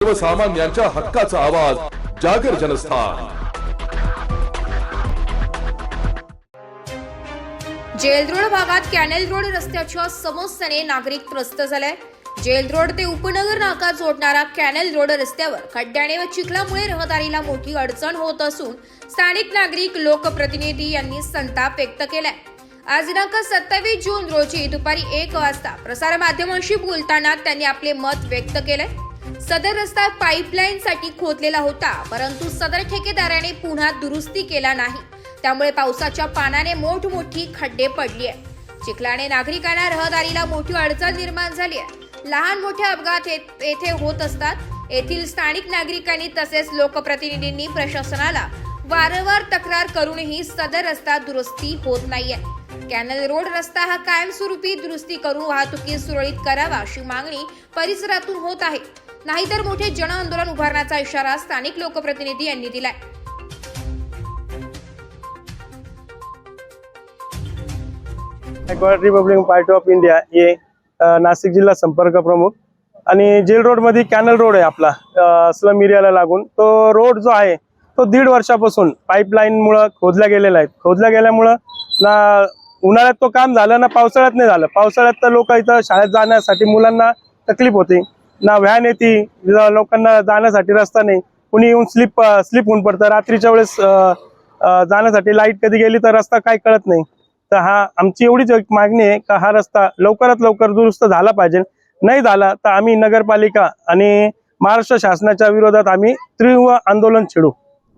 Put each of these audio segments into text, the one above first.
सर्वसामान्यांच्या हक्काचा आवाज जागर जनस्थान। जेलरोड भागात कॅनेल रोड रस्त्याच्या समस्येने नागरिक त्रस्त झाले। जेल रोड ते उपनगर नाका जोडणारा कॅनेल रोड रस्त्यावर खड्ड्याने व चिखलामुळे रहदारीला मोठी अडचण होत असून स्थानिक नागरिक लोकप्रतिनिधी यांनी संताप व्यक्त केलाय। आज दिनांक 27 जून रोजी दुपारी 1 वाजता प्रसार माध्यमांशी बोलताना त्यांनी आपले मत व्यक्त केले। सदर रस्ता पाईपलाईन साठी खोदलेला होता, परंतु सदर ठेकेदाराने पुन्हा दुरुस्ती केला नाही, त्यामुळे पावसाच्या पाण्याने मोठमोठी खड्डे पडली आहे। चिखलाने नागरिकांना रहदारीला मोठी अडचण निर्माण झाली आहे। लहान मोठे अपघात येथे होत असतात। येथील स्थानिक नागरिकांनी तसेच लोकप्रतिनिधींनी प्रशासनाला वारंवार तक्रार करूनही सदर रस्ता दुरुस्ती होत नाहीये। कॅनल रोड रस्ता हा कायमस्वरूपी दुरुस्ती करून वाहतुकी सुरळीत करावा अशी मागणी परिसरातून होत आहे, नाहीतर मोठे जन आंदोलन उभारण्याचा इशारा स्थानिक लोकप्रतिनिधी यांनी दिलाय। रिपब्लिकन पार्टी ऑफ इंडिया ये नाशिक जिल्हा संपर्क प्रमुख आणि जेल रोड मध्ये कॅनल रोड आहे आपला स्लम एरियाला लागून। तो रोड जो आहे तो 1.5 वर्षापासून पाईपलाईन मुळे खोदला गेलेला आहे। खोदला गेल्यामुळे ना उन्हाळ्यात तो काम झालं ना पावसाळ्यात नाही झालं। पावसाळ्यात तर लोक इथं शाळेत जाण्यासाठी मुलांना तकलीफ होते, ना व्हॅन येते, लोकांना जाण्यासाठी रस्ता नाही, कुणी येऊन स्लिप होऊन पडतं। रात्रीच्या वेळेस जाण्यासाठी लाईट कधी गेली तर रस्ता काय कळत नाही। तर हा आमची एवढीच एक मागणी आहे का हा रस्ता लवकरात लवकर दुरुस्त झाला पाहिजे। नाही झाला तर आम्ही नगरपालिका आणि महाराष्ट्र शासनाच्या विरोधात आम्ही तीव्र आंदोलन छेडू।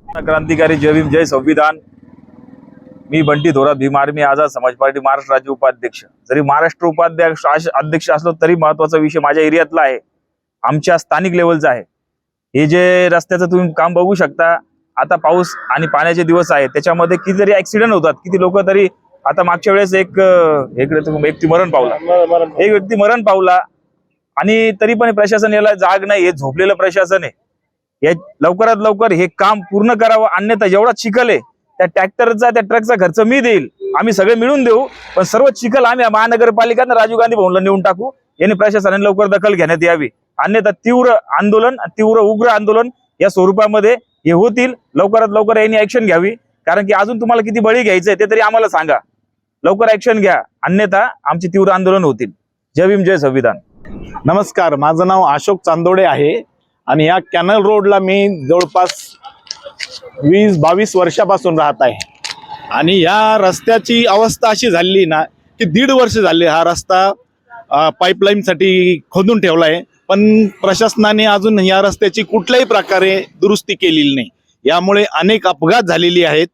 क्रांतिकारी जय भीम जय संविधान। मी बंटी थोरात, भीम आर्मी आझाद समाज पार्टी महाराष्ट्र राज्य उपाध्यक्ष। जरी महाराष्ट्र अध्यक्ष असलो तरी महत्वाचा विषय माझ्या एरियातला आहे, आमच्या स्थानिक लेवलचा आहे। हे जे रस्त्याचं तुम्ही काम बघू शकता, आता पाऊस आणि पाण्याचे दिवस आहे, त्याच्यामध्ये कितीतरी ऍक्सिडेंट होतात, किती लोक तरी। आता मागच्या वेळेस एक व्यक्ती मरण पावला आणि तरी पण प्रशासन याला जाग नाही। हे झोपलेलं प्रशासन आहे। या लवकरात लवकर हे काम पूर्ण करावं, अन्यथा जेवढा चिखल आहे त्या ट्रॅक्टरचा त्या ट्रकचा खर्च मी देईल, आम्ही सगळे मिळून देऊ, पण सर्व चिखल आम्ही महानगरपालिका राजीव गांधी भवनला नेऊन टाकू। यांनी प्रशासनाने लवकर दखल घेण्यात यावी, अन्यथा तीव्र उग्र आंदोलन या स्वरूपामध्ये हे होतील। लवकरात लवकर यांनी ऍक्शन घ्यावी, कारण की अजून तुम्हाला किती बळी घ्यायचंय ते तरी आम्हाला सांगा। लवकर ऍक्शन घ्या, अन्यथा आमचे तीव्र आंदोलन होतील। जय भीम जय संविधान। नमस्कार, माझं नाव अशोक चांदोडे आहे आणि या कॅनल रोडला मी जवळपास 20-22 वर्षापासून राहत आहे। आणि या रस्त्याची अवस्था अशी झाली ना की 1.5 वर्ष झाले हा रस्ता पाईपलाईनसाठी खोदून ठेवला आहे, पण प्रशासनाने अजून या रस्त्याची कुठल्याही प्रकारे दुरुस्ती केलेली नाही। यामुळे अनेक अपघात झालेली आहेत,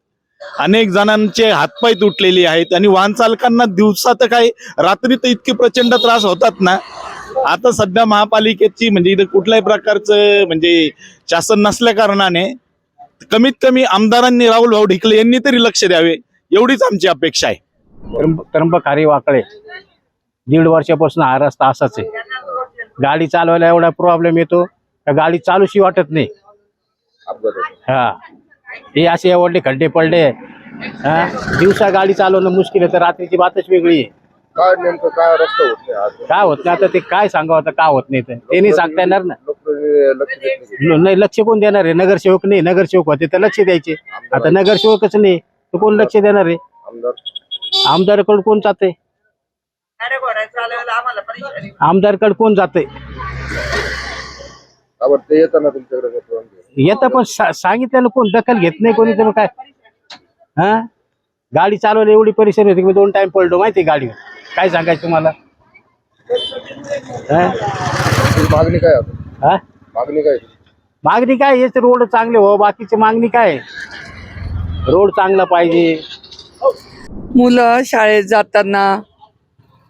अनेक जणांचे हातपाय तुटलेले आहेत आणि वाहन चालकांना दिवसा तर काय रात्री तर इतके प्रचंड त्रास होतात ना। आता सध्या महापालिकेची म्हणजे इथं कुठल्याही प्रकारचं म्हणजे शासन नसल्या कारणाने कमीत कमी आमदारांनी राहुल भाऊ ढिकले यांनी तरी लक्ष द्यावे, एवढीच आमची अपेक्षा आहे। त्र्यंबक हरी वाकळे 1.5 वर्षापासून हा रस्ता असाच आहे। गाडी चालवायला एवढा प्रॉब्लेम येतो का गाडी चालूशी वाटत नाही। हा, हे असे एवढे खड्डे पडले, दिवसा गाडी चालवणं मुश्किल आहे, तर रात्रीची बातच वेगळी आहे। काय नेमकं काय रस्ता होत नाही, काय होत नाही आता ते काय सांगावं, आता का होत नाही ते नाही सांगता येणार ना। नाही लक्ष कोण देणार आहे? नगरसेवक नाही, नगरसेवक होते तर लक्ष द्यायचे, आता नगरसेवकच नाही तर कोण लक्ष देणार आहे? आमदारकडे कोण जाते? आमदारकडे कोण जाते? येतं पण सांगितलं कोण दखल घेत नाही कोणी, तर काय हा गाडी चालवायला एवढी परिस्थिती होती की 2 टाइम पडलो माहिती गाडीवर। काय सांगायचं तुम्हाला? मागणी काय हा मागणी काय हेच रोड चांगले हो, बाकीची मागणी काय? रोड चांगला पाहिजे। मुलं शाळेत जाताना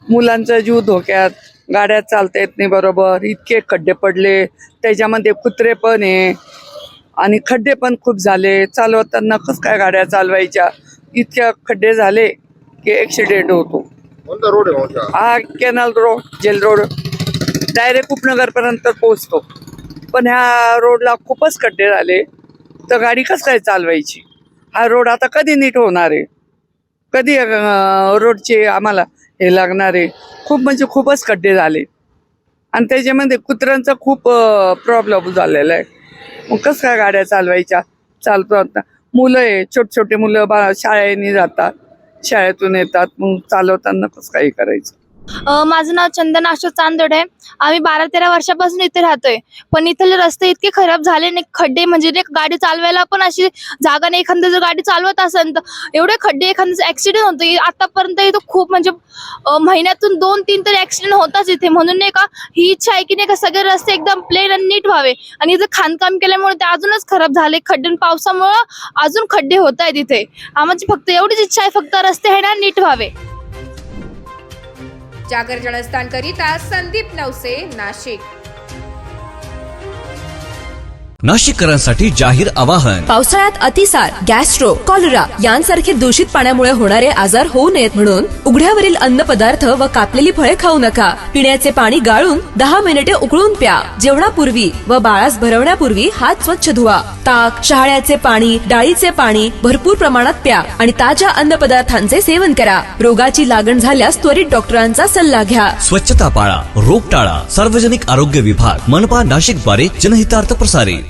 मुलांचा जीव धोक्यात, गाड्या चालता येत नाही बरोबर, इतके खड्डे पडले, त्याच्यामध्ये कुत्रे पण आहे आणि खड्डे पण खूप झाले। चालवताना कसं काय गाड्या चालवायच्या, इतक्या खड्डे झाले की ऍक्सिडेंट होतो। कोणता रोड आहे? हा canal road, jail road direct उपनगर पर्यंत पोहोचतो, पण ह्या रोडला खूपच खड्डे झाले, तर गाडी कसं काय चालवायची? हा रोड आता कधी नीट होणार आहे? कधी रोडचे आम्हाला हे लागणार आहे? खूप म्हणजे खूपच खड्डे झाले आणि त्याच्यामध्ये कुत्र्यांचा खूप प्रॉब्लेम झालेला आहे. मग कसं काय गाड्या चालवायच्या? चालतो आता मुलं आहे, छोटे मुलं शाळेने जातात, शाळेतून येतात, मग चालवताना कसं काही करायचं? माझं नाव चंदना अशोक चांदोडे आहे. आम्ही 12-13 वर्षापासून इथे राहतोय, पण इथले रस्ते इतके खराब झाले नाही, खड्डे म्हणजे गाडी चालवायला पण अशी जागा नाही. एखादा जर गाडी चालवत असेल तर एवढे खड्डे, एखाद्याचा ऍक्सिडेंट होतो. आतापर्यंत इथं खूप म्हणजे महिन्यातून 2-3 तरी ऍक्सिडेंट होताच इथे. म्हणून नाही का ही इच्छा आहे की नाही का सगळे रस्ते एकदम प्लेन आणि नीट व्हावे. आणि इथं खाणकाम केल्यामुळे ते अजूनच खराब झाले. खड्डे पावसामुळे अजून खड्डे होत आहेत इथे. आमची फक्त एवढीच इच्छा आहे, फक्त रस्ते आहे ना नीट व्हावे. जागर जनस्थानकरिता संदीप नवसे, नाशिक. नाशिककरांसाठी जाहीर आवाहन. पावसाळ्यात अतिसार, गॅस्ट्रो, कॉलरा यांसारखे दूषित पाण्यामुळे होणारे आजार होऊ नयेत म्हणून उघड्यावरील अन्नपदार्थ व कापलेली फळे खाऊ नका. पिण्याचे पाणी गाळून 10 मिनिटे उकळून प्या. जेवणापूर्वी व बाळास भरवण्यापूर्वी हात स्वच्छ धुवा. ताक, शहाळ्याचे पाणी, डाळीचे पाणी भरपूर प्रमाणात प्या आणि ताज्या अन्नपदार्थांचे सेवन करा. रोगाची लागण झाल्यास त्वरित डॉक्टरांचा सल्ला घ्या. स्वच्छता पाळा, रोग टाळा. सार्वजनिक आरोग्य विभाग, मनपा नाशिक द्वारे जनहितार्थ प्रसारित.